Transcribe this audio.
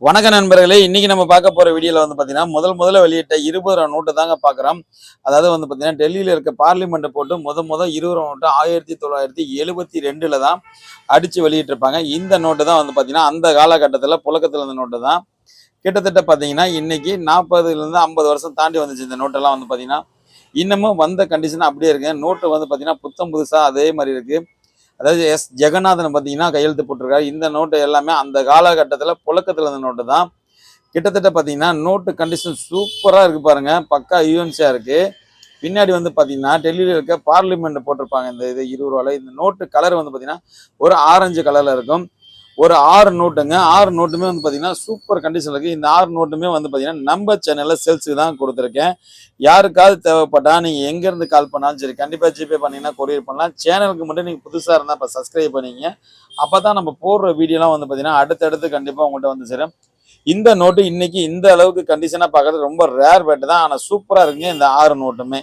வணக்க நண்பர்களே, இன்னைக்கு நம்ம பார்க்க போற வீடியோல வந்து பாத்தீங்கன்னா முதல்ல வெளியிட்ட 20 ரூபா நோட்டு தாங்க பார்க்குறோம். அதாவது வந்து பாத்தீங்கன்னா டெல்லியில இருக்க பார்லிமெண்ட் போட்டு முத 20 ரூபா நோட்டு 1972ல தான் அடிச்சு வெளியிட்டிருப்பாங்க. இந்த நோட்டு தான் வந்து பாத்தீங்கன்னா அந்த காலகட்டத்துல புழக்கத்துல இருந்த நோட்டு தான். கிட்டத்தட்ட பாத்தீங்கன்னா இன்னைக்கு 40லிருந்து 50 வருஷம் தாண்டி வந்துச்சு. இந்த நோட்டெல்லாம் வந்து பாத்தீங்கன்னா இன்னமும் வந்த கண்டிஷன் அப்படியே இருக்கு. நோட்டு வந்து பாத்தீங்கன்னா புத்தம் புதுசா அதே மாதிரி இருக்கு. அதாவது ஜெகநாதன் பார்த்தீங்கன்னா கையெழுத்து போட்டிருக்காரு. இந்த நோட்டு எல்லாமே அந்த காலகட்டத்தில் புழக்கத்தில் இருந்த நோட்டு தான். கிட்டத்தட்ட பார்த்தீங்கன்னா நோட்டு கண்டிஷன் சூப்பராக இருக்கு பாருங்க. பக்கா யூஎன்சியா இருக்கு. பின்னாடி வந்து பார்த்தீங்கன்னா டெல்லியில் இருக்க பார்லிமெண்ட் போட்டிருப்பாங்க. இந்த இது 20 ரூபாயில் இந்த நோட்டு கலர் வந்து பார்த்தீங்கன்னா ஒரு ஆரஞ்சு கலரில் இருக்கும். ஒரு 6 நோட்டுங்க. 6 நோட்டுமே வந்து பார்த்தீங்கன்னா சூப்பர் கண்டிஷனில் இருக்குது. இந்த 6 நோட்டுமே வந்து பார்த்தீங்கன்னா நம்ம சேனலில் சேல்ஸுக்கு தான் கொடுத்துருக்கேன். யாருக்காவது தேவைப்பட்டா நீங்கள் எங்கேருந்து கால் பண்ணாலும் சரி, கண்டிப்பாக ஜிபே பண்ணிங்கன்னா கொரியர் பண்ணலாம். சேனலுக்கு மட்டும் நீங்கள் புதுசாக இருந்தால் இப்போ சப்ஸ்கிரைப் பண்ணிங்க. அப்போ தான் நம்ம போடுற வீடியோலாம் வந்து பார்த்தீங்கன்னா அடுத்தடுத்து கண்டிப்பாக உங்கள்கிட்ட வந்து சேரும். இந்த நோட்டு இன்னைக்கு இந்த அளவுக்கு கண்டிஷனாக பார்க்குறது ரொம்ப ரேர் பேட்டு தான். ஆனால் சூப்பராக இருக்குங்க இந்த 6 நோட்டுமே.